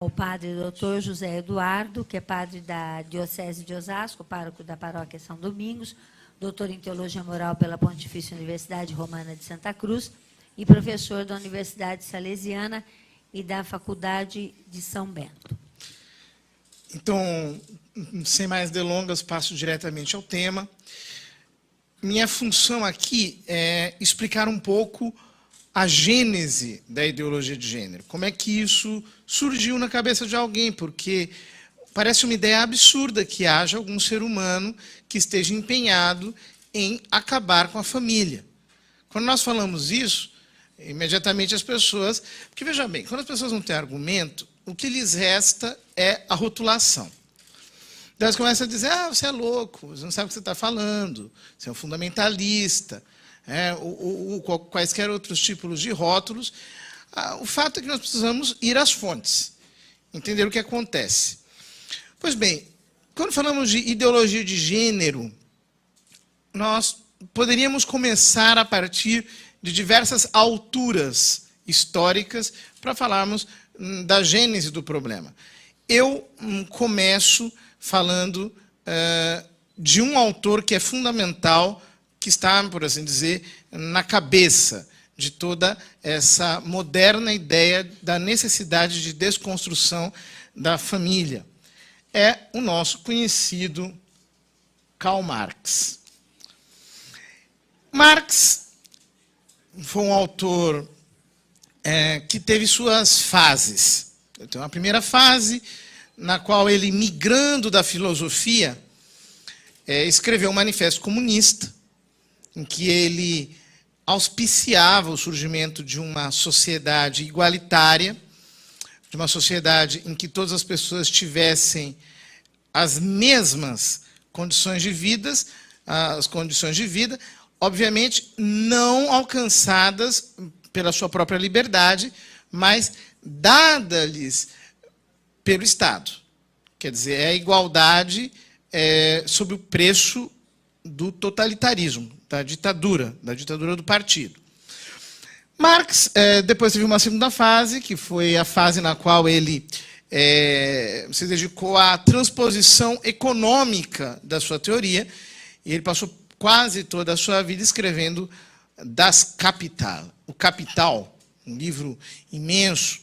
O padre Dr. José Eduardo, que é padre da Diocese de Osasco, pároco da paróquia São Domingos, doutor em Teologia Moral pela Pontifícia Universidade Romana de Santa Cruz e professor da Universidade Salesiana e da Faculdade de São Bento. Então, sem mais delongas, passo diretamente ao tema. Minha função aqui é explicar um pouco a gênese da ideologia de gênero. Como é que isso surgiu na cabeça de alguém, porque parece uma ideia absurda que haja algum ser humano que esteja empenhado em acabar com a família. Quando nós falamos isso, imediatamente as pessoas... Porque, veja bem, quando as pessoas não têm argumento, o que lhes resta é a rotulação. Então, elas começam a dizer, você é louco, você não sabe o que você está falando, você é um fundamentalista, quaisquer outros tipos de rótulos. O fato é que nós precisamos ir às fontes, entender o que acontece. Pois bem, quando falamos de ideologia de gênero, nós poderíamos começar a partir de diversas alturas históricas para falarmos da gênese do problema. Eu começo falando de um autor que é fundamental, que está, por assim dizer, na cabeça de toda essa moderna ideia da necessidade de desconstrução da família. É o nosso conhecido Karl Marx. Marx foi um autor que teve suas fases. Então, a primeira fase, na qual ele, migrando da filosofia, escreveu um manifesto comunista, em que ele auspiciava o surgimento de uma sociedade igualitária, de uma sociedade em que todas as pessoas tivessem as mesmas condições de vida, obviamente não alcançadas pela sua própria liberdade, mas dada-lhes pelo Estado. Quer dizer, é a igualdade sob o preço do totalitarismo, da ditadura do partido. Marx depois teve uma segunda fase, que foi a fase na qual ele se dedicou à transposição econômica da sua teoria, e ele passou quase toda a sua vida escrevendo Das Kapital. O Capital, um livro imenso.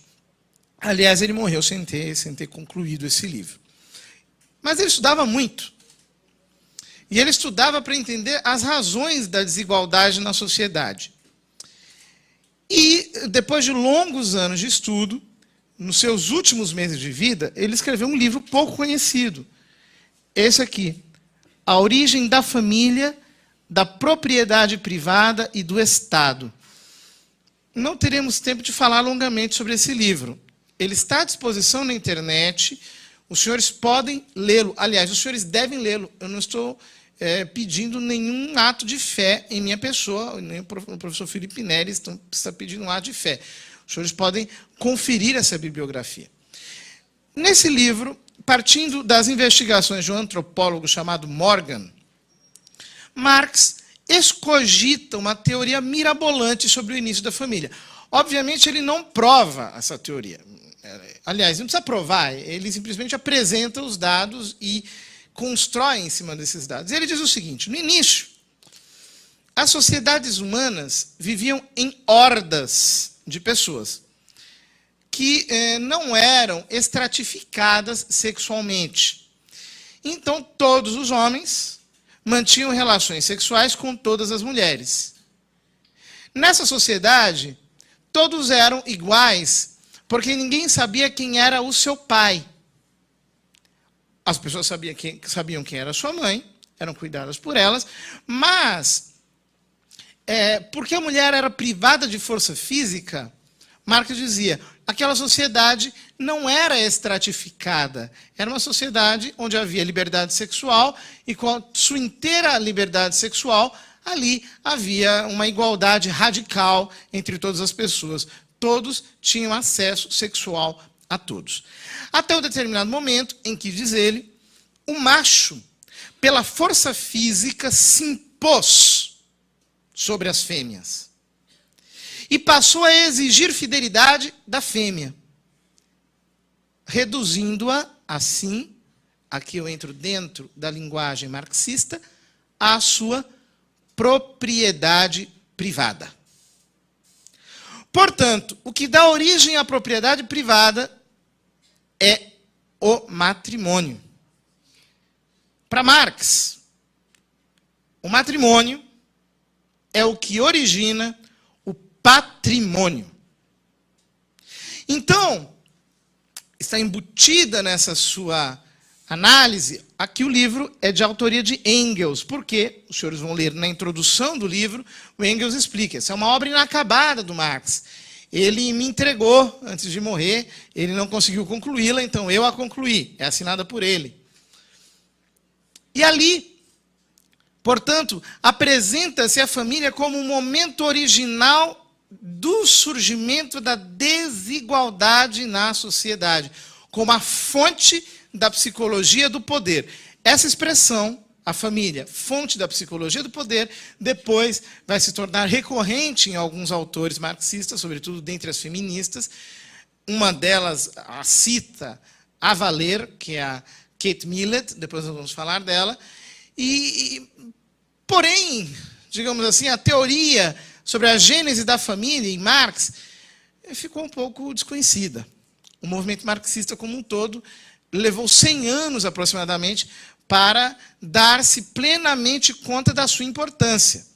Aliás, ele morreu sem ter concluído esse livro. Mas ele estudava muito. E ele estudava para entender as razões da desigualdade na sociedade. E, depois de longos anos de estudo, nos seus últimos meses de vida, ele escreveu um livro pouco conhecido. Esse aqui, A Origem da Família, da Propriedade Privada e do Estado. Não teremos tempo de falar longamente sobre esse livro. Ele está à disposição na internet, os senhores podem lê-lo. Aliás, os senhores devem lê-lo. Eu não estou pedindo nenhum ato de fé em minha pessoa, nem o professor Felipe Neres está pedindo um ato de fé. Os senhores podem conferir essa bibliografia. Nesse livro, partindo das investigações de um antropólogo chamado Morgan, Marx escogita uma teoria mirabolante sobre o início da família. Obviamente, ele não prova essa teoria. Aliás, não precisa provar, ele simplesmente apresenta os dados e constrói em cima desses dados. Ele diz o seguinte: no início, as sociedades humanas viviam em hordas de pessoas que não eram estratificadas sexualmente. Então, todos os homens mantinham relações sexuais com todas as mulheres. Nessa sociedade, todos eram iguais, porque ninguém sabia quem era o seu pai. As pessoas sabiam quem era a sua mãe, eram cuidadas por elas, mas, porque a mulher era privada de força física, Marx dizia, aquela sociedade não era estratificada, era uma sociedade onde havia liberdade sexual, e com a sua inteira liberdade sexual, ali havia uma igualdade radical entre todas as pessoas. Todos tinham acesso sexual a todos. Até um determinado momento em que, diz ele, o macho, pela força física, se impôs sobre as fêmeas e passou a exigir fidelidade da fêmea. reduzindo-a, assim, aqui eu entro dentro da linguagem marxista, à sua propriedade privada. Portanto, o que dá origem à propriedade privada é o matrimônio. Para Marx, o matrimônio é o que origina o patrimônio. Então, está embutida nessa sua análise, aqui o livro é de autoria de Engels, porque, os senhores vão ler na introdução do livro, o Engels explica, essa é uma obra inacabada do Marx. Ele me entregou antes de morrer, ele não conseguiu concluí-la, então eu a concluí, é assinada por ele. E ali, portanto, apresenta-se a família como um momento original do surgimento da desigualdade na sociedade, como a fonte da psicologia do poder. Essa expressão, a família, fonte da psicologia do poder, depois vai se tornar recorrente em alguns autores marxistas, sobretudo dentre as feministas. Uma delas a cita a valer, que é a Kate Millett, depois nós vamos falar dela. Porém, digamos assim, a teoria sobre a gênese da família em Marx ficou um pouco desconhecida. O movimento marxista como um todo levou 100 anos aproximadamente para dar-se plenamente conta da sua importância.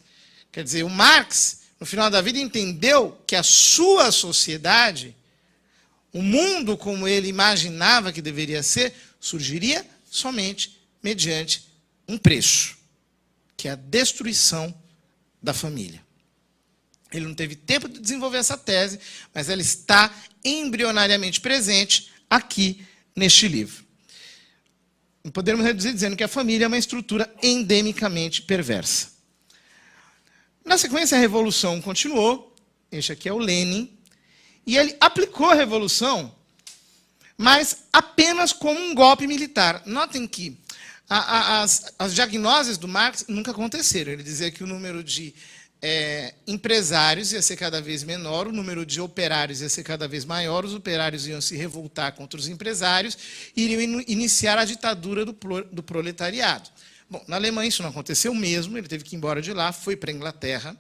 Quer dizer, o Marx, no final da vida, entendeu que a sua sociedade, o mundo como ele imaginava que deveria ser, surgiria somente mediante um preço, que é a destruição da família. Ele não teve tempo de desenvolver essa tese, mas ela está embrionariamente presente aqui neste livro. Podemos reduzir dizendo que a família é uma estrutura endemicamente perversa. Na sequência, a Revolução continuou. Este aqui é o Lenin. E ele aplicou a Revolução, mas apenas como um golpe militar. Notem que as diagnoses do Marx nunca aconteceram. Ele dizia que o número de empresários ia ser cada vez menor, o número de operários ia ser cada vez maior, os operários iam se revoltar contra os empresários e iriam iniciar a ditadura do proletariado. Bom, na Alemanha isso não aconteceu mesmo, ele teve que ir embora de lá, foi para a Inglaterra.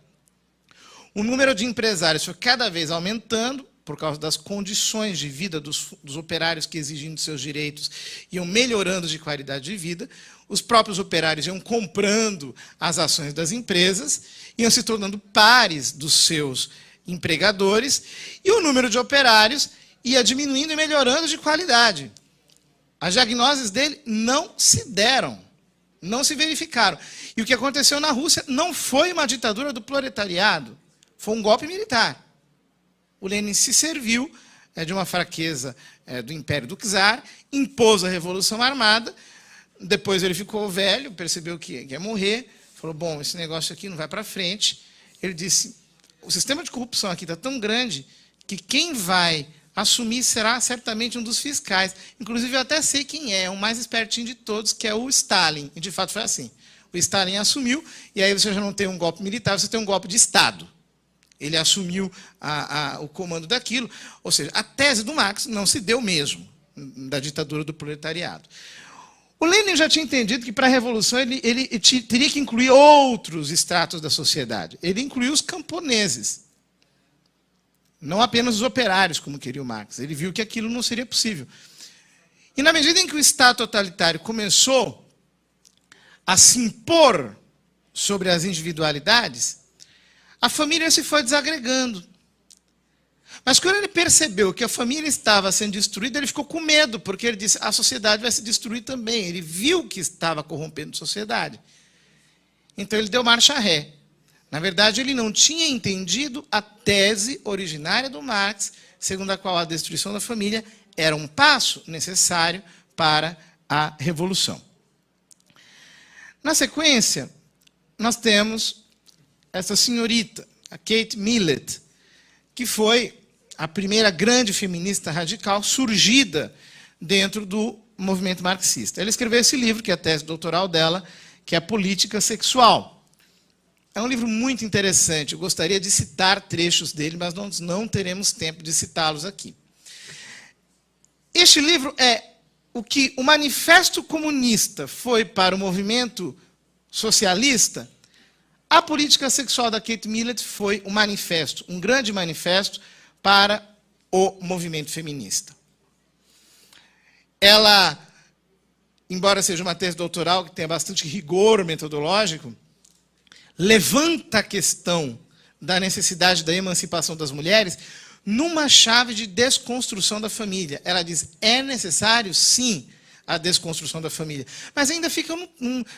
O número de empresários foi cada vez aumentando, por causa das condições de vida dos operários que, exigindo seus direitos, iam melhorando de qualidade de vida. Os próprios operários iam comprando as ações das empresas, iam se tornando pares dos seus empregadores, e o número de operários ia diminuindo e melhorando de qualidade. As diagnoses dele não se deram, não se verificaram. E o que aconteceu na Rússia não foi uma ditadura do proletariado, foi um golpe militar. O Lenin se serviu de uma fraqueza do Império do Czar, impôs a Revolução Armada, depois ele ficou velho, percebeu que ia morrer, falou, bom, esse negócio aqui não vai para frente. Ele disse, o sistema de corrupção aqui está tão grande que quem vai assumir será certamente um dos fiscais. Inclusive, eu até sei quem é, o mais espertinho de todos, que é o Stalin. E, de fato, foi assim. O Stalin assumiu, e aí você já não tem um golpe militar, você tem um golpe de Estado. Ele assumiu o comando daquilo. Ou seja, a tese do Marx não se deu mesmo, da ditadura do proletariado. O Lenin já tinha entendido que, para a Revolução, ele teria que incluir outros estratos da sociedade. Ele incluiu os camponeses. Não apenas os operários, como queria o Marx. Ele viu que aquilo não seria possível. E, na medida em que o Estado totalitário começou a se impor sobre as individualidades, a família se foi desagregando. Mas quando ele percebeu que a família estava sendo destruída, ele ficou com medo, porque ele disse, a sociedade vai se destruir também. Ele viu que estava corrompendo a sociedade. Então ele deu marcha ré. Na verdade, ele não tinha entendido a tese originária do Marx, segundo a qual a destruição da família era um passo necessário para a revolução. Na sequência, nós temos essa senhorita, a Kate Millett, que foi a primeira grande feminista radical surgida dentro do movimento marxista. Ela escreveu esse livro, que é a tese doutoral dela, que é a Política Sexual. É um livro muito interessante, eu gostaria de citar trechos dele, mas nós não teremos tempo de citá-los aqui. Este livro é o que o Manifesto Comunista foi para o movimento socialista. A política sexual da Kate Millett foi um manifesto, um grande manifesto para o movimento feminista. Ela, embora seja uma tese doutoral que tenha bastante rigor metodológico, levanta a questão da necessidade da emancipação das mulheres numa chave de desconstrução da família. Ela diz, é necessário, sim, a desconstrução da família. Mas ainda fica,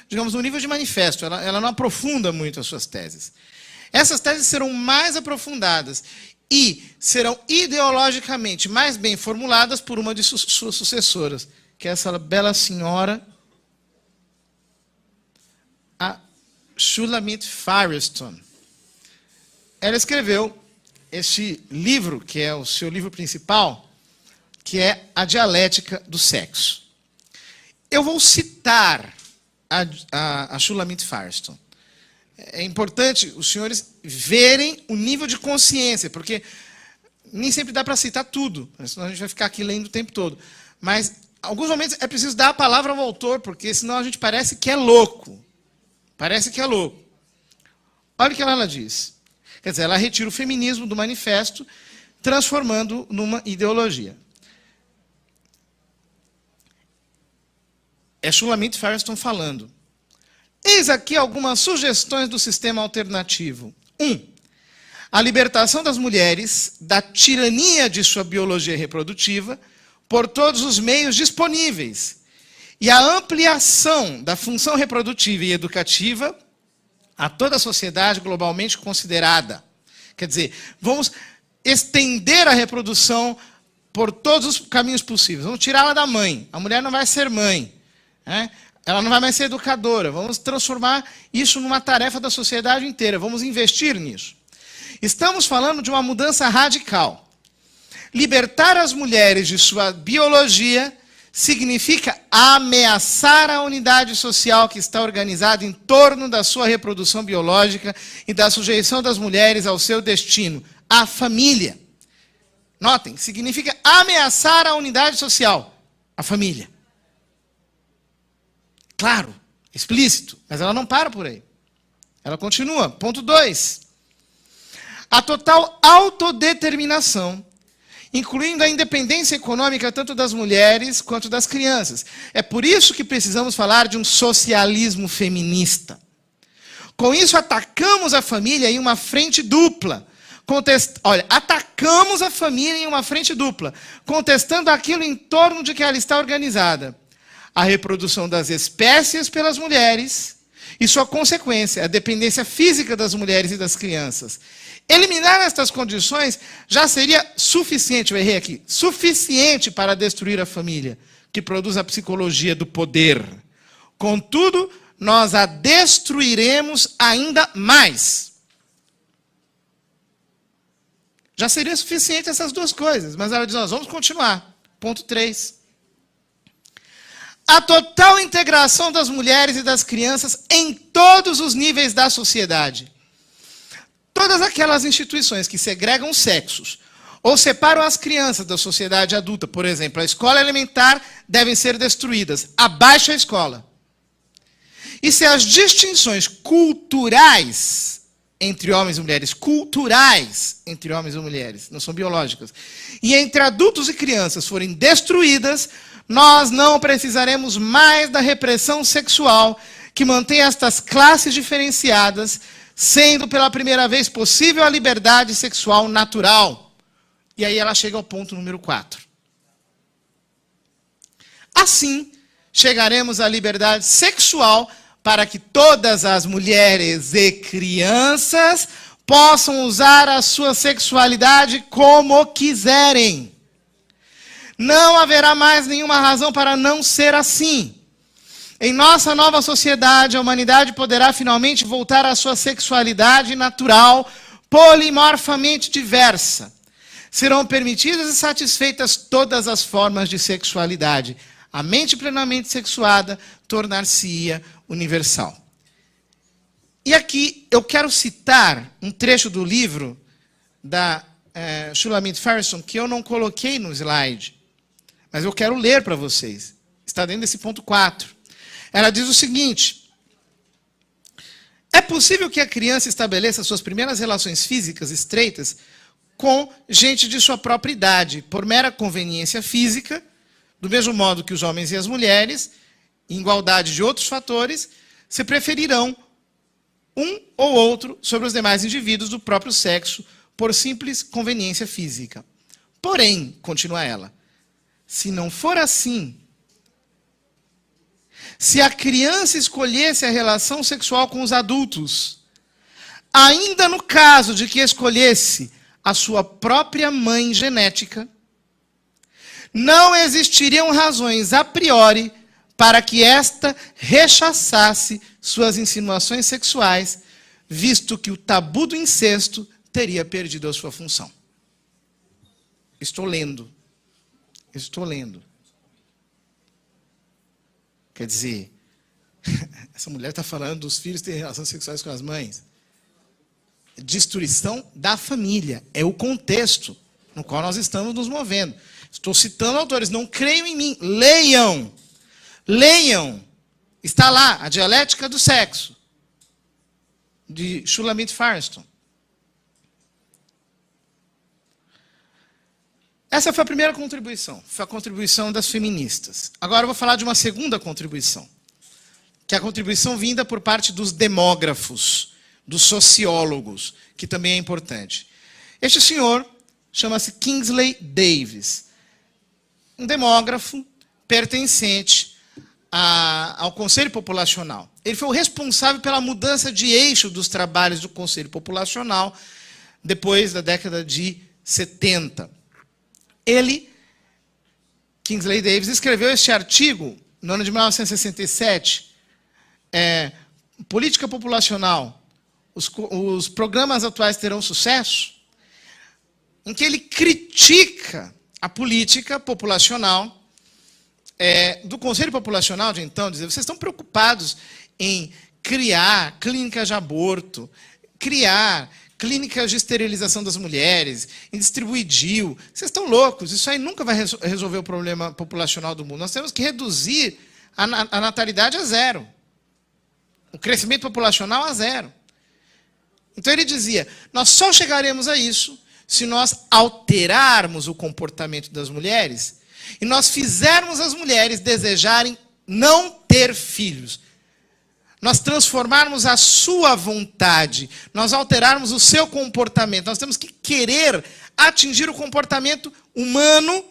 digamos, no nível de manifesto. Ela não aprofunda muito as suas teses. Essas teses serão mais aprofundadas e serão ideologicamente mais bem formuladas por uma de suas sucessoras, que é essa bela senhora, a Shulamit Firestone. Ela escreveu este livro, que é o seu livro principal, que é A Dialética do Sexo. Eu vou citar a Shulamit Firestone. É importante os senhores verem o nível de consciência, porque nem sempre dá para citar tudo, senão a gente vai ficar aqui lendo o tempo todo. Mas, em alguns momentos, é preciso dar a palavra ao autor, porque senão a gente parece que é louco. Parece que é louco. Olha o que ela diz. Quer dizer, ela retira o feminismo do manifesto, transformando numa ideologia. É Shulamit Firestone falando. Eis aqui algumas sugestões do sistema alternativo. 1. A libertação das mulheres da tirania de sua biologia reprodutiva por todos os meios disponíveis e a ampliação da função reprodutiva e educativa a toda a sociedade globalmente considerada. Quer dizer, vamos estender a reprodução por todos os caminhos possíveis. Vamos tirá-la da mãe. A mulher não vai ser mãe, né? Ela não vai mais ser educadora. Vamos transformar isso numa tarefa da sociedade inteira. Vamos investir nisso. Estamos falando de uma mudança radical. Libertar as mulheres de sua biologia significa ameaçar a unidade social que está organizada em torno da sua reprodução biológica e da sujeição das mulheres ao seu destino, a família. Notem, significa ameaçar a unidade social, a família. Claro, explícito, mas ela não para por aí. Ela continua. Ponto 2. A total autodeterminação, incluindo a independência econômica tanto das mulheres quanto das crianças. É por isso que precisamos falar de um socialismo feminista. Com isso, atacamos a família em uma frente dupla. Atacamos a família em uma frente dupla, contestando aquilo em torno de que ela está organizada. A reprodução das espécies pelas mulheres e sua consequência, a dependência física das mulheres e das crianças. Eliminar estas condições já seria suficiente, eu errei aqui, suficiente para destruir a família, que produz a psicologia do poder. Contudo, nós a destruiremos ainda mais. Já seria suficiente essas duas coisas, mas ela diz, nós vamos continuar. Ponto 3. A total integração das mulheres e das crianças em todos os níveis da sociedade. Todas aquelas instituições que segregam sexos ou separam as crianças da sociedade adulta, por exemplo, a escola elementar, devem ser destruídas. Abaixo a escola. E se as distinções culturais entre homens e mulheres, culturais entre homens e mulheres, não são biológicas, e entre adultos e crianças forem destruídas, nós não precisaremos mais da repressão sexual que mantém estas classes diferenciadas, sendo pela primeira vez possível a liberdade sexual natural. E aí ela chega ao ponto número 4. Assim, chegaremos à liberdade sexual para que todas as mulheres e crianças possam usar a sua sexualidade como quiserem. Não haverá mais nenhuma razão para não ser assim. Em nossa nova sociedade, a humanidade poderá finalmente voltar à sua sexualidade natural, polimorfamente diversa. Serão permitidas e satisfeitas todas as formas de sexualidade. A mente plenamente sexuada tornar-se-ia universal. E aqui eu quero citar um trecho do livro da Shulamit Firestone que eu não coloquei no slide, mas eu quero ler para vocês. Está dentro desse ponto 4. Ela diz o seguinte: é possível que a criança estabeleça suas primeiras relações físicas estreitas com gente de sua própria idade, por mera conveniência física, do mesmo modo que os homens e as mulheres, em igualdade de outros fatores, se preferirão um ou outro sobre os demais indivíduos do próprio sexo, por simples conveniência física. Porém, continua ela, se não for assim, se a criança escolhesse a relação sexual com os adultos, ainda no caso de que escolhesse a sua própria mãe genética, não existiriam razões a priori para que esta rechaçasse suas insinuações sexuais, visto que o tabu do incesto teria perdido a sua função. Estou lendo. Quer dizer, essa mulher está falando dos filhos terem relações sexuais com as mães. Destruição da família. É o contexto no qual nós estamos nos movendo. Estou citando autores, não creiam em mim. Leiam. Leiam. Está lá, A Dialética do Sexo, de Shulamit Firestone. Essa foi a primeira contribuição. Foi a contribuição das feministas. Agora eu vou falar de uma segunda contribuição, que é a contribuição vinda por parte dos demógrafos, dos sociólogos, que também é importante. Este senhor chama-se Kingsley Davis, um demógrafo pertencente ao Conselho Populacional. Ele foi o responsável pela mudança de eixo dos trabalhos do Conselho Populacional depois da década de 70. Ele, Kingsley Davis, escreveu este artigo no ano de 1967, Política Populacional, os programas atuais terão sucesso, em que ele critica a política populacional do Conselho Populacional de então, dizer, vocês estão preocupados em criar clínicas de aborto, criar clínicas de esterilização das mulheres, em distribuir DIU. Vocês estão loucos, isso aí nunca vai resolver o problema populacional do mundo. Nós temos que reduzir a natalidade a zero. O crescimento populacional a zero. Então ele dizia, nós só chegaremos a isso se nós alterarmos o comportamento das mulheres e nós fizermos as mulheres desejarem não ter filhos. Nós transformarmos a sua vontade, nós alterarmos o seu comportamento. Nós temos que querer atingir o comportamento humano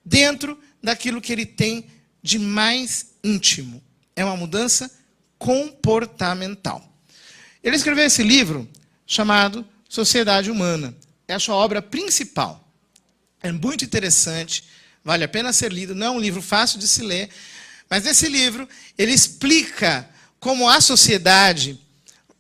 dentro daquilo que ele tem de mais íntimo. É uma mudança comportamental. Ele escreveu esse livro chamado Sociedade Humana. É a sua obra principal. É muito interessante, vale a pena ser lido, não é um livro fácil de se ler, mas nesse livro ele explica como a sociedade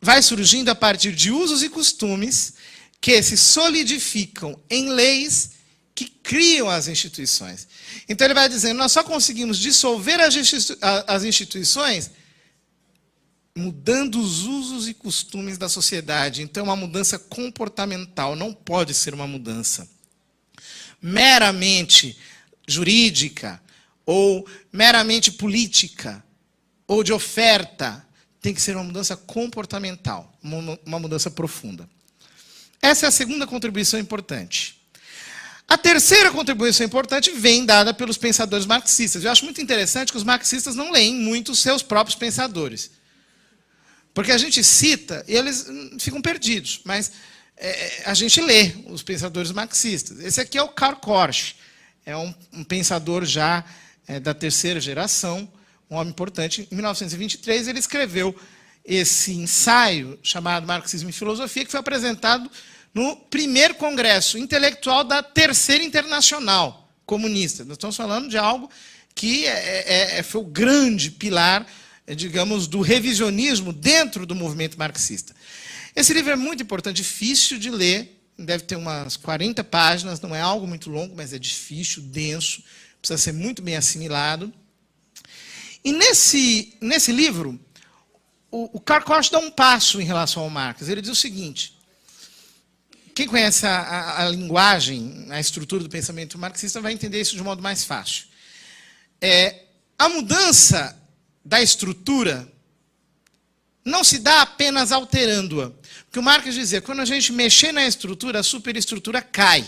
vai surgindo a partir de usos e costumes que se solidificam em leis que criam as instituições. Então ele vai dizendo, nós só conseguimos dissolver as instituições mudando os usos e costumes da sociedade. Então é uma mudança comportamental, não pode ser uma mudança meramente jurídica ou meramente política ou de oferta. Tem que ser uma mudança comportamental, uma mudança profunda. Essa é a segunda contribuição importante. A terceira contribuição importante vem dada pelos pensadores marxistas. Eu acho muito interessante que os marxistas não leem muito os seus próprios pensadores. Porque a gente cita e eles ficam perdidos, mas a gente lê os pensadores marxistas. Esse aqui é o Karl Korsch, é um pensador já da terceira geração, um homem importante. Em 1923, ele escreveu esse ensaio chamado Marxismo e Filosofia, que foi apresentado no primeiro congresso intelectual da Terceira Internacional Comunista. Nós estamos falando de algo que foi o grande pilar, digamos, do revisionismo dentro do movimento marxista. Esse livro é muito importante, difícil de ler, deve ter umas 40 páginas, não é algo muito longo, mas é difícil, denso, precisa ser muito bem assimilado. E nesse livro, o Karl Korsch dá um passo em relação ao Marx. Ele diz o seguinte, quem conhece a linguagem, a estrutura do pensamento marxista, vai entender isso de um modo mais fácil. A mudança da estrutura não se dá apenas alterando-a. Porque o Marx dizia, quando a gente mexer na estrutura, a superestrutura cai.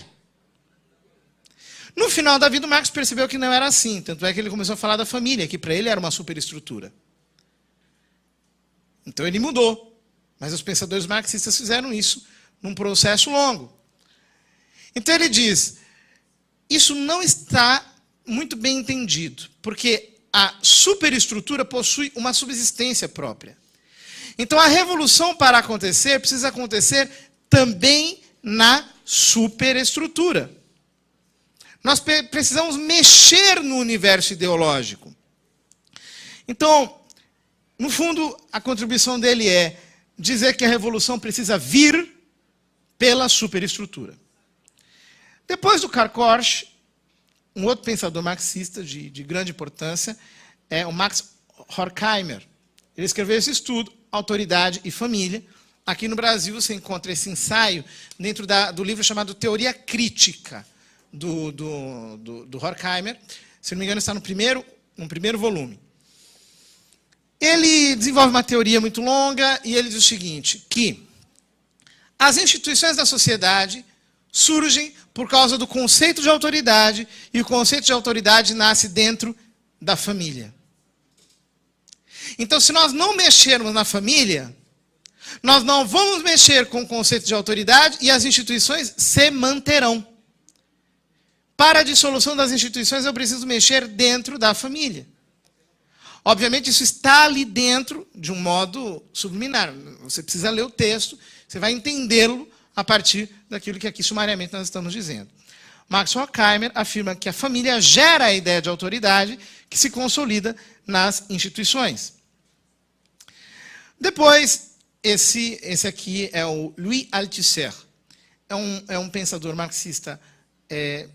No final da vida, o Marx percebeu que não era assim. Tanto é que ele começou a falar da família, que para ele era uma superestrutura. Então ele mudou. Mas os pensadores marxistas fizeram isso num processo longo. Então ele diz, isso não está muito bem entendido, porque a superestrutura possui uma subsistência própria. Então a revolução, para acontecer, precisa acontecer também na superestrutura. Nós precisamos mexer no universo ideológico. Então, no fundo, a contribuição dele é dizer que a revolução precisa vir pela superestrutura. Depois do Karl Korsch, um outro pensador marxista de grande importância é o Max Horkheimer. Ele escreveu esse estudo, Autoridade e Família. Aqui no Brasil você encontra esse ensaio dentro do livro chamado Teoria Crítica, do Horkheimer. Se não me engano, está no primeiro volume. Ele desenvolve uma teoria muito longa e ele diz o seguinte, que as instituições da sociedade surgem por causa do conceito de autoridade, e o conceito de autoridade nasce dentro da família. Então, se nós não mexermos na família, nós não vamos mexer com o conceito de autoridade e as instituições se manterão. Para a dissolução das instituições, eu preciso mexer dentro da família. Obviamente, isso está ali dentro de um modo subliminar. Você precisa ler o texto, você vai entendê-lo a partir daquilo que aqui sumariamente nós estamos dizendo. Max Horkheimer afirma que a família gera a ideia de autoridade que se consolida nas instituições. Depois, esse aqui é o Louis Althusser. É um pensador marxista de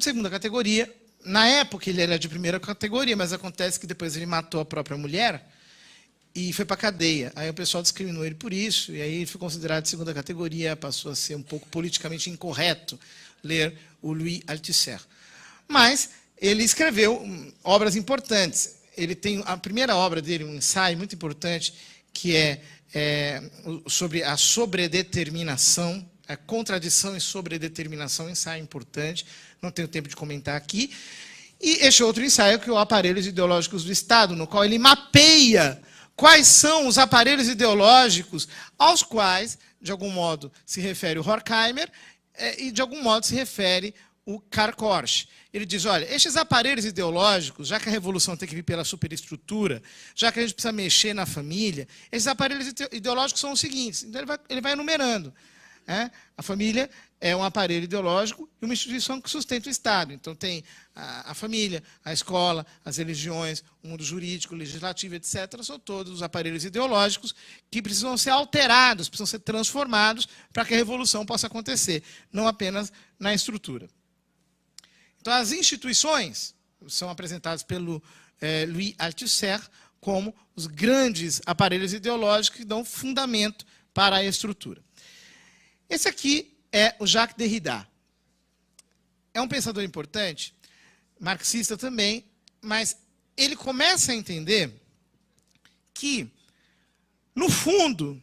segunda categoria. Na época ele era de primeira categoria, mas acontece que depois ele matou a própria mulher e foi para a cadeia. Aí o pessoal discriminou ele por isso, e aí ele foi considerado de segunda categoria, passou a ser um pouco politicamente incorreto ler o Louis Althusser. Mas ele escreveu obras importantes. Ele tem a primeira obra dele, um ensaio muito importante, que é sobre a sobredeterminação, a contradição e sobredeterminação, um ensaio importante, não tenho tempo de comentar aqui. E este outro ensaio, que é o Aparelhos Ideológicos do Estado, no qual ele mapeia quais são os aparelhos ideológicos aos quais, de algum modo, se refere o Horkheimer e, de algum modo, se refere o Karl Korsch. Ele diz, olha, estes aparelhos ideológicos, já que a revolução tem que vir pela superestrutura, já que a gente precisa mexer na família, esses aparelhos ideológicos são os seguintes. Então, ele vai enumerando. A família é um aparelho ideológico e uma instituição que sustenta o Estado. Então, tem a família, a escola, as religiões, o mundo jurídico, legislativo, etc. São todos os aparelhos ideológicos que precisam ser alterados, precisam ser transformados para que a revolução possa acontecer, não apenas na estrutura. Então, as instituições são apresentadas pelo Louis Althusser como os grandes aparelhos ideológicos que dão fundamento para a estrutura. Esse aqui é o Jacques Derrida. É um pensador importante, marxista também, mas ele começa a entender que, no fundo,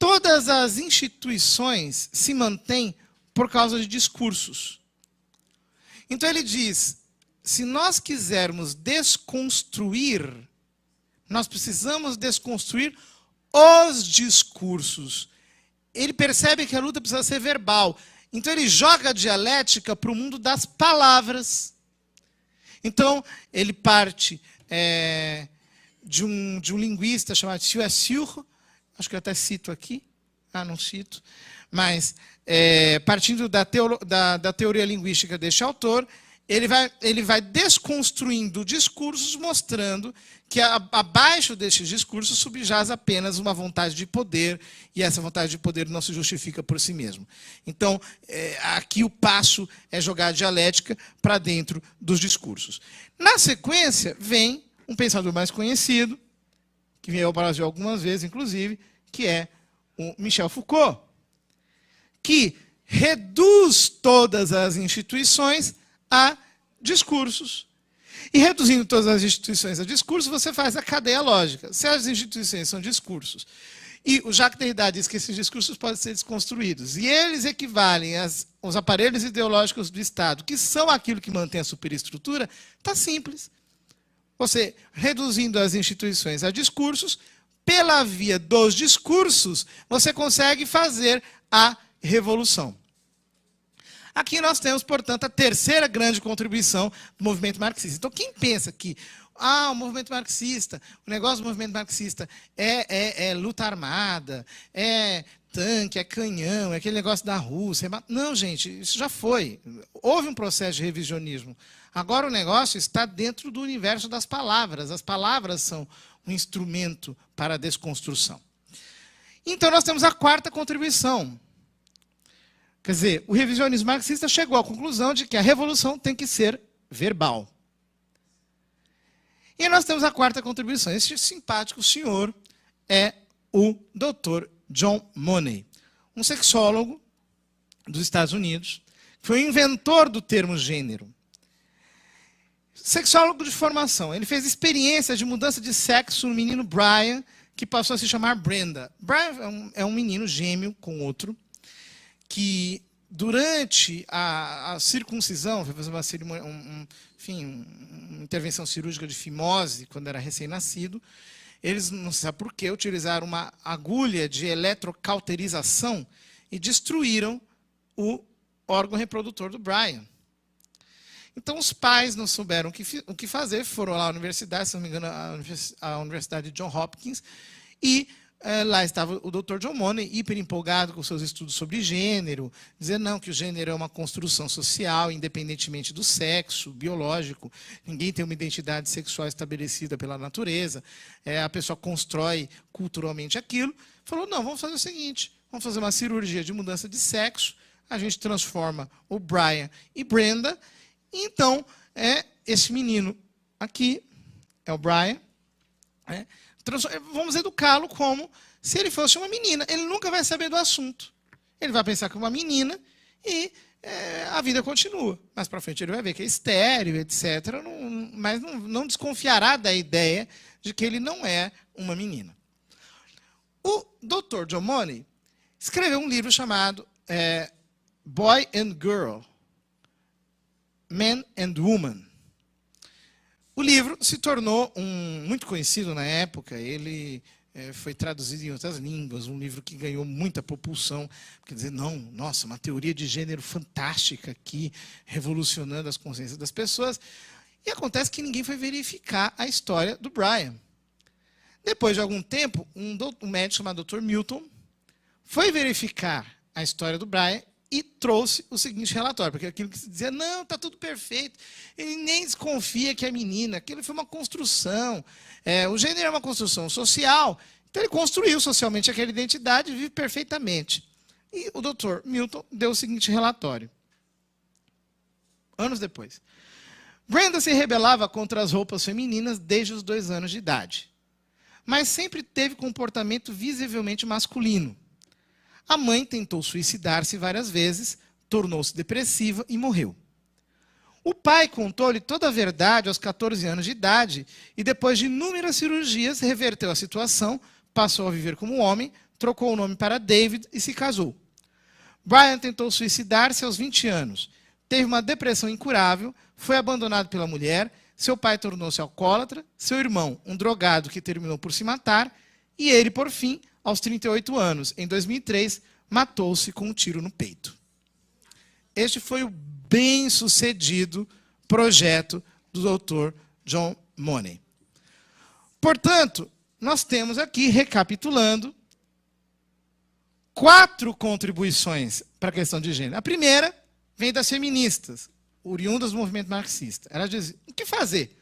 todas as instituições se mantêm por causa de discursos. Então ele diz, se nós quisermos desconstruir, nós precisamos desconstruir os discursos. Ele percebe que a luta precisa ser verbal. Então ele joga a dialética para o mundo das palavras. Então ele parte de um linguista chamado Saussure, acho que eu até cito aqui, não cito, mas partindo da teoria linguística deste autor, ele vai desconstruindo discursos, mostrando que abaixo destes discursos subjaz apenas uma vontade de poder, e essa vontade de poder não se justifica por si mesmo. Então, aqui o passo é jogar a dialética para dentro dos discursos. Na sequência, vem um pensador mais conhecido, que veio ao Brasil algumas vezes, inclusive, que é o Michel Foucault, que reduz todas as instituições a discursos. E reduzindo todas as instituições a discursos, você faz a cadeia lógica. Se as instituições são discursos, e o Jacques Derrida diz que esses discursos podem ser desconstruídos, e eles equivalem aos aparelhos ideológicos do Estado, que são aquilo que mantém a superestrutura, está simples. Você, reduzindo as instituições a discursos, pela via dos discursos, você consegue fazer a revolução. Aqui nós temos, portanto, a terceira grande contribuição do movimento marxista. Então, quem pensa que o movimento marxista, o negócio do movimento marxista é luta armada, é tanque, é canhão, é aquele negócio da Rússia. Não, gente, isso já foi. Houve um processo de revisionismo. Agora o negócio está dentro do universo das palavras. As palavras são um instrumento para a desconstrução. Então, nós temos a quarta contribuição. Quer dizer, o revisionismo marxista chegou à conclusão de que a revolução tem que ser verbal. E nós temos a quarta contribuição. Este simpático senhor é o Dr. John Money, um sexólogo dos Estados Unidos, que foi o inventor do termo gênero. Sexólogo de formação. Ele fez experiência de mudança de sexo no menino Brian, que passou a se chamar Brenda. Brian é um menino gêmeo com outro, que durante a circuncisão, foi fazer uma intervenção cirúrgica de fimose, quando era recém-nascido, eles, não se sabe por quê, utilizaram uma agulha de eletrocauterização e destruíram o órgão reprodutor do Brian. Então, os pais não souberam o que fazer, foram lá à universidade, se não me engano, a Universidade de Johns Hopkins, e lá estava o Dr. John Money, hiper empolgado com seus estudos sobre gênero, dizendo não, que o gênero é uma construção social, independentemente do sexo biológico, ninguém tem uma identidade sexual estabelecida pela natureza, a pessoa constrói culturalmente aquilo. Falou, não, vamos fazer o seguinte, vamos fazer uma cirurgia de mudança de sexo, a gente transforma o Brian e Brenda, e então, esse menino aqui é o Brian, vamos educá-lo como se ele fosse uma menina. Ele nunca vai saber do assunto. Ele vai pensar que é uma menina e a vida continua. Mais para frente ele vai ver que é estéril, etc. Mas não desconfiará da ideia de que ele não é uma menina. O Dr. John Money escreveu um livro chamado Boy and Girl, Man and Woman. O livro se tornou muito conhecido na época, ele foi traduzido em outras línguas, um livro que ganhou muita propulsão, quer dizer, nossa, uma teoria de gênero fantástica aqui, revolucionando as consciências das pessoas. E acontece que ninguém foi verificar a história do Brian. Depois de algum tempo, um médico chamado Dr. Milton foi verificar a história do Brian e trouxe o seguinte relatório, porque aquilo que se dizia, não, está tudo perfeito, ele nem desconfia que é menina, aquilo foi uma construção, o gênero é uma construção social, então ele construiu socialmente aquela identidade e vive perfeitamente. E o Dr. Milton deu o seguinte relatório, anos depois. Brenda se rebelava contra as roupas femininas desde os 2 anos de idade, mas sempre teve comportamento visivelmente masculino. A mãe tentou suicidar-se várias vezes, tornou-se depressiva e morreu. O pai contou-lhe toda a verdade aos 14 anos de idade e, depois de inúmeras cirurgias, reverteu a situação, passou a viver como homem, trocou o nome para David e se casou. Brian tentou suicidar-se aos 20 anos. Teve uma depressão incurável, foi abandonado pela mulher, seu pai tornou-se alcoólatra, seu irmão, um drogado que terminou por se matar, e ele, por fim, aos 38 anos, em 2003, matou-se com um tiro no peito. Este foi o bem-sucedido projeto do Dr. John Money. Portanto, nós temos aqui, recapitulando, 4 contribuições para a questão de gênero. A primeira vem das feministas, oriundas do movimento marxista. Elas dizem, o que fazer?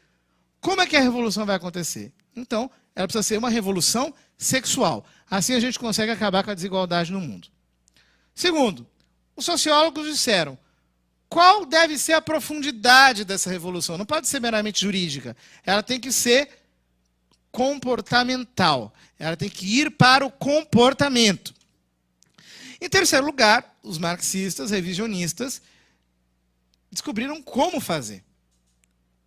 Como é que a revolução vai acontecer? Então, ela precisa ser uma revolução sexual. Assim a gente consegue acabar com a desigualdade no mundo. Segundo, os sociólogos disseram, qual deve ser a profundidade dessa revolução? Não pode ser meramente jurídica. Ela tem que ser comportamental. Ela tem que ir para o comportamento. Em terceiro lugar, os marxistas, revisionistas, descobriram como fazer.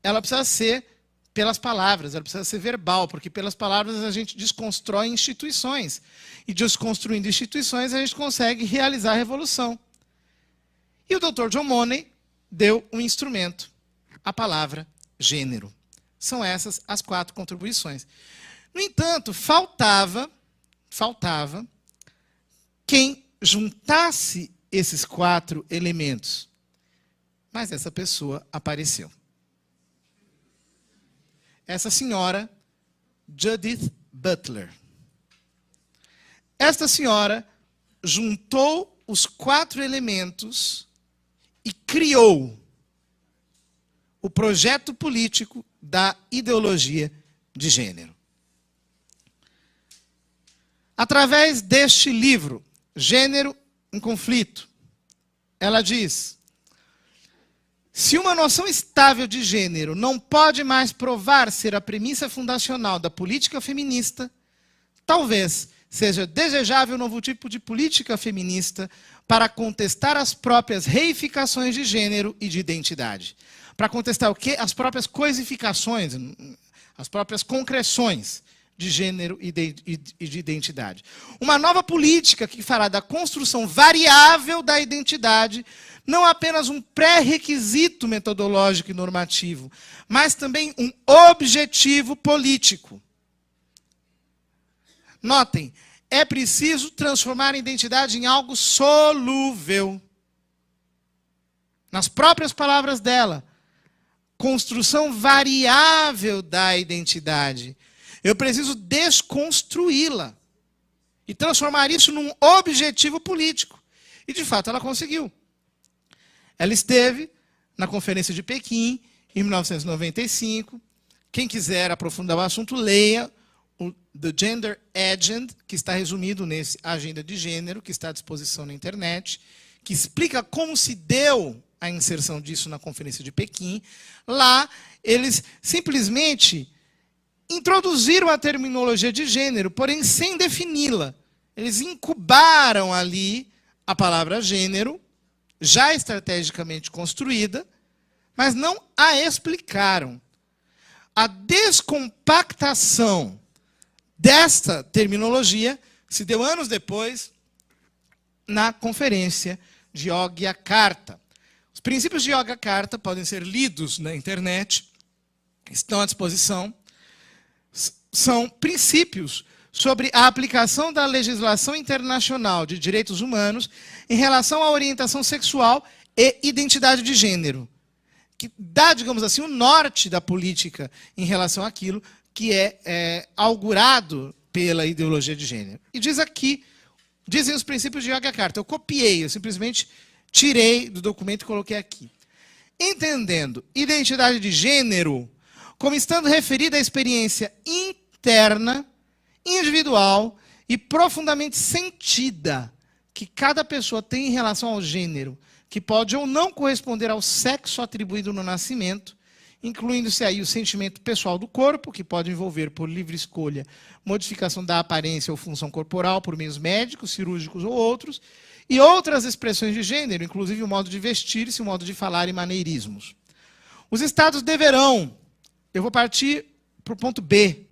Ela precisa ser pelas palavras, ela precisa ser verbal, porque pelas palavras a gente desconstrói instituições. E desconstruindo instituições, a gente consegue realizar a revolução. E o Dr. John Money deu um instrumento, a palavra gênero. São essas as 4 contribuições. No entanto, faltava quem juntasse esses 4 elementos. Mas essa pessoa apareceu. Essa senhora, Judith Butler. Esta senhora juntou os 4 elementos e criou o projeto político da ideologia de gênero. Através deste livro, Gênero em Conflito, ela diz: se uma noção estável de gênero não pode mais provar ser a premissa fundacional da política feminista, talvez seja desejável um novo tipo de política feminista para contestar as próprias reificações de gênero e de identidade. Para contestar o quê? As próprias coisificações, as próprias concreções de gênero e de identidade. Uma nova política que fará da construção variável da identidade não apenas um pré-requisito metodológico e normativo, mas também um objetivo político. Notem, é preciso transformar a identidade em algo solúvel. Nas próprias palavras dela, construção variável da identidade. Eu preciso desconstruí-la e transformar isso num objetivo político. E, de fato, ela conseguiu. Ela esteve na Conferência de Pequim, em 1995. Quem quiser aprofundar o assunto, leia o The Gender Agenda, que está resumido nesse Agenda de Gênero, que está à disposição na internet, que explica como se deu a inserção disso na Conferência de Pequim. Lá, eles simplesmente introduziram a terminologia de gênero, porém sem defini-la. Eles incubaram ali a palavra gênero, já estrategicamente construída, mas não a explicaram. A descompactação desta terminologia se deu anos depois na Conferência de Yogyakarta. Os princípios de Yogyakarta podem ser lidos na internet, estão à disposição. São princípios sobre a aplicação da legislação internacional de direitos humanos em relação à orientação sexual e identidade de gênero, que dá, digamos assim, o norte da política em relação àquilo que é augurado pela ideologia de gênero. E diz aqui, dizem os princípios de Yogyakarta. Eu copiei, eu simplesmente tirei do documento e coloquei aqui. Entendendo identidade de gênero como estando referida à experiência interna, individual e profundamente sentida que cada pessoa tem em relação ao gênero, que pode ou não corresponder ao sexo atribuído no nascimento, incluindo-se aí o sentimento pessoal do corpo, que pode envolver, por livre escolha, modificação da aparência ou função corporal por meios médicos, cirúrgicos ou outros, e outras expressões de gênero, inclusive o modo de vestir-se, o modo de falar e maneirismos. Os Estados deverão, eu vou partir para o ponto B,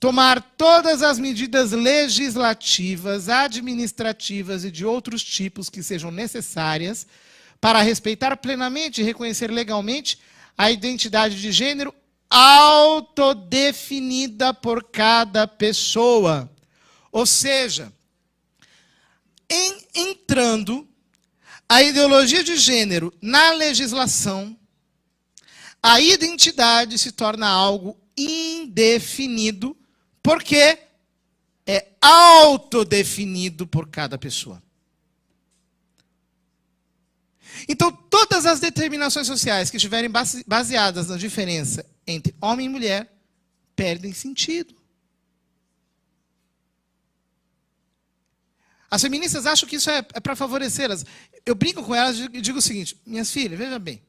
tomar todas as medidas legislativas, administrativas e de outros tipos que sejam necessárias para respeitar plenamente e reconhecer legalmente a identidade de gênero autodefinida por cada pessoa. Ou seja, entrando a ideologia de gênero na legislação, a identidade se torna algo indefinido, porque é autodefinido por cada pessoa. Então, todas as determinações sociais que estiverem baseadas na diferença entre homem e mulher perdem sentido. As feministas acham que isso é para favorecê-las. Eu brinco com elas e digo o seguinte: minhas filhas, veja bem.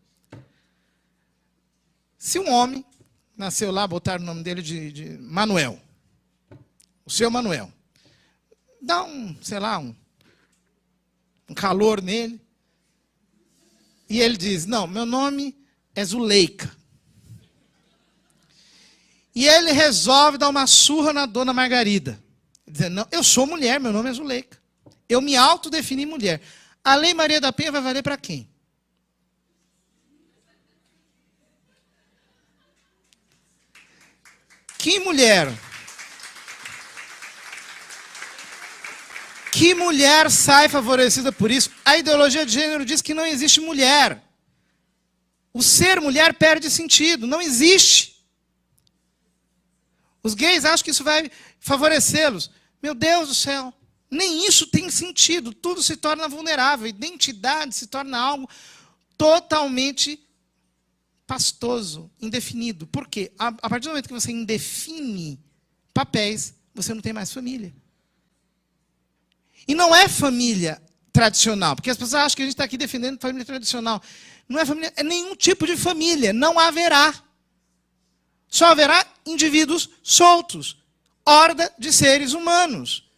Se um homem nasceu lá, botaram o nome dele de Manuel, o seu Manuel, dá sei lá, um calor nele. E ele diz, não, meu nome é Zuleika. E ele resolve dar uma surra na dona Margarida. Dizendo, não, eu sou mulher, meu nome é Zuleika. Eu me autodefini mulher. A Lei Maria da Penha vai valer para quem? Que mulher? Que mulher sai favorecida por isso? A ideologia de gênero diz que não existe mulher. O ser mulher perde sentido, não existe. Os gays acham que isso vai favorecê-los. Meu Deus do céu, nem isso tem sentido. Tudo se torna vulnerável. Identidade se torna algo totalmente pastoso, indefinido. Por quê? A partir do momento que você indefine papéis, você não tem mais família. E não é família tradicional, porque as pessoas acham que a gente está aqui defendendo família tradicional. Não é família, é nenhum tipo de família, não haverá. Só haverá indivíduos soltos, horda de seres humanos.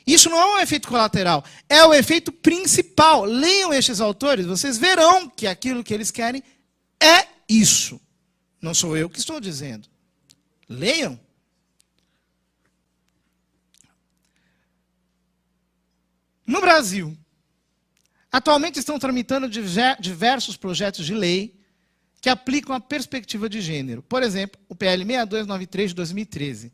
Isso não é um efeito colateral, é o efeito principal. Leiam estes autores, vocês verão que aquilo que eles querem é isso. Não sou eu que estou dizendo. Leiam. No Brasil, atualmente estão tramitando diversos projetos de lei que aplicam a perspectiva de gênero. Por exemplo, o PL 6293 de 2013.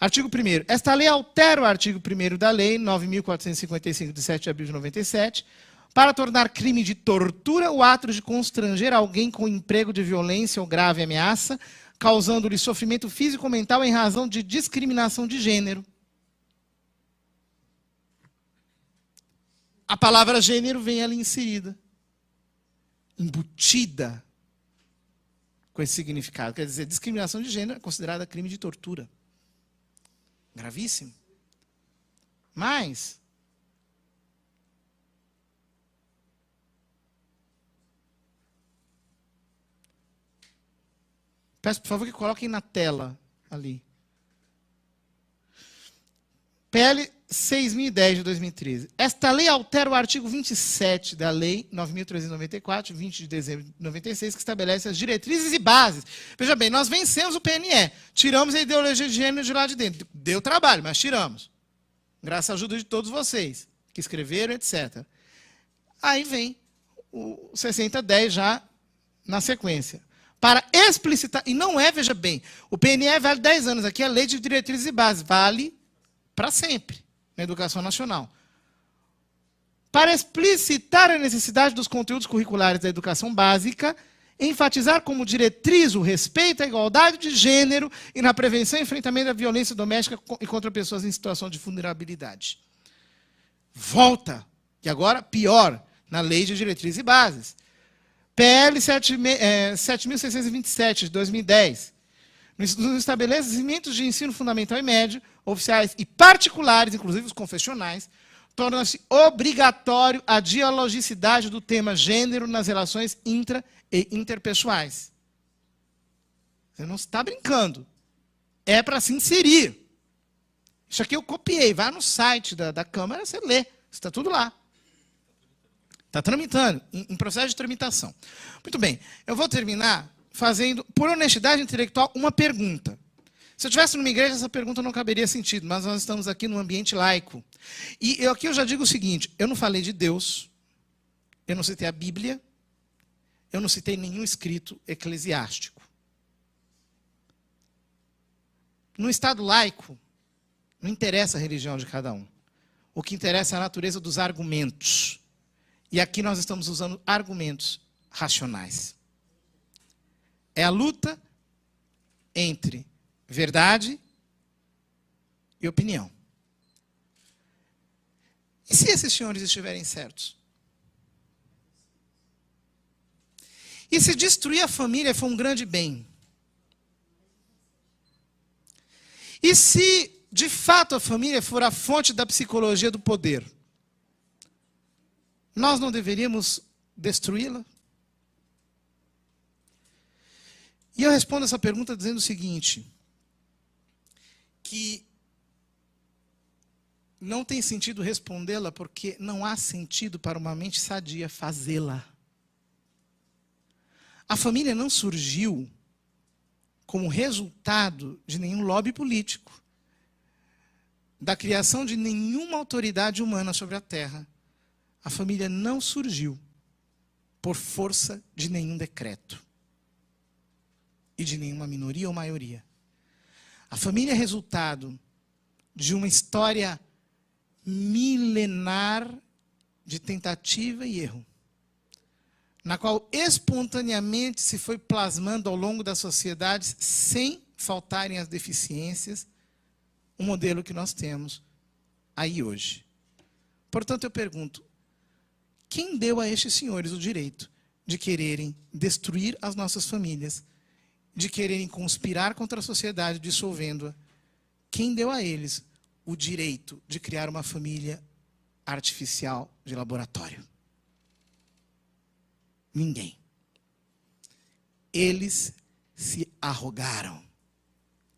Artigo 1º. Esta lei altera o artigo 1º da Lei 9.455, de 7 de abril de 97, para tornar crime de tortura o ato de constranger alguém com emprego de violência ou grave ameaça, causando-lhe sofrimento físico ou mental em razão de discriminação de gênero. A palavra gênero vem ali inserida, embutida com esse significado. Quer dizer, discriminação de gênero é considerada crime de tortura. Gravíssimo. Mas peço, por favor, que coloquem na tela ali. PL 6.010 de 2013. Esta lei altera o artigo 27 da Lei 9.394, 20 de dezembro de 96, que estabelece as diretrizes e bases. Veja bem, nós vencemos o PNE, tiramos a ideologia de gênero de lá de dentro. Deu trabalho, mas tiramos. Graças à ajuda de todos vocês, que escreveram, etc. Aí vem o 6010 já na sequência. Para explicitar, e não é, veja bem, o PNE vale 10 anos, aqui é a Lei de Diretrizes e Bases, vale para sempre na educação nacional. Para explicitar a necessidade dos conteúdos curriculares da educação básica, enfatizar como diretriz o respeito à igualdade de gênero e na prevenção e enfrentamento da violência doméstica e contra pessoas em situação de vulnerabilidade. Volta, e agora pior, na Lei de Diretrizes e Bases. PL 7.627, de 2010. Nos estabelecimentos de ensino fundamental e médio, oficiais e particulares, inclusive os confessionais, torna-se obrigatório a dialogicidade do tema gênero nas relações intra- e interpessoais. Você não está brincando. É para se inserir. Isso aqui eu copiei. Vai no site da Câmara, você lê. Está tudo lá. Está tramitando, em processo de tramitação. Muito bem. Eu vou terminar fazendo, por honestidade intelectual, uma pergunta. Se eu estivesse numa igreja, essa pergunta não caberia sentido, mas nós estamos aqui num ambiente laico. E aqui eu já digo o seguinte, eu não falei de Deus, eu não citei a Bíblia, eu não citei nenhum escrito eclesiástico. No Estado laico, não interessa a religião de cada um. O que interessa é a natureza dos argumentos. E aqui nós estamos usando argumentos racionais. É a luta entre verdade e opinião. E se esses senhores estiverem certos? E se destruir a família for um grande bem? E se, de fato, a família for a fonte da psicologia do poder? Nós não deveríamos destruí-la? E eu respondo essa pergunta dizendo o seguinte, que não tem sentido respondê-la porque não há sentido para uma mente sadia fazê-la. A família não surgiu como resultado de nenhum lobby político, da criação de nenhuma autoridade humana sobre a Terra. A família não surgiu por força de nenhum decreto e de nenhuma minoria ou maioria. A família é resultado de uma história milenar de tentativa e erro, na qual espontaneamente se foi plasmando ao longo das sociedades, sem faltarem as deficiências, o modelo que nós temos aí hoje. Portanto, eu pergunto, quem deu a estes senhores o direito de quererem destruir as nossas famílias, de quererem conspirar contra a sociedade, dissolvendo-a? Quem deu a eles o direito de criar uma família artificial de laboratório? Ninguém. Eles se arrogaram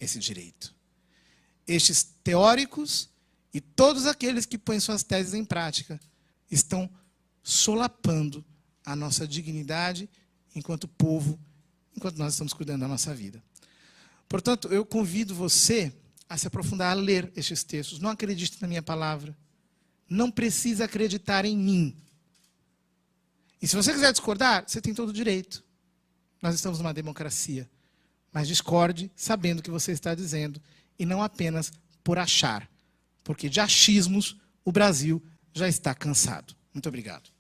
esse direito. Estes teóricos e todos aqueles que põem suas teses em prática estão solapando a nossa dignidade enquanto povo, enquanto nós estamos cuidando da nossa vida. Portanto, eu convido você a se aprofundar, a ler estes textos. Não acredite na minha palavra. Não precisa acreditar em mim. E se você quiser discordar, você tem todo o direito. Nós estamos numa democracia. Mas discorde sabendo o que você está dizendo e não apenas por achar. Porque de achismos o Brasil já está cansado. Muito obrigado.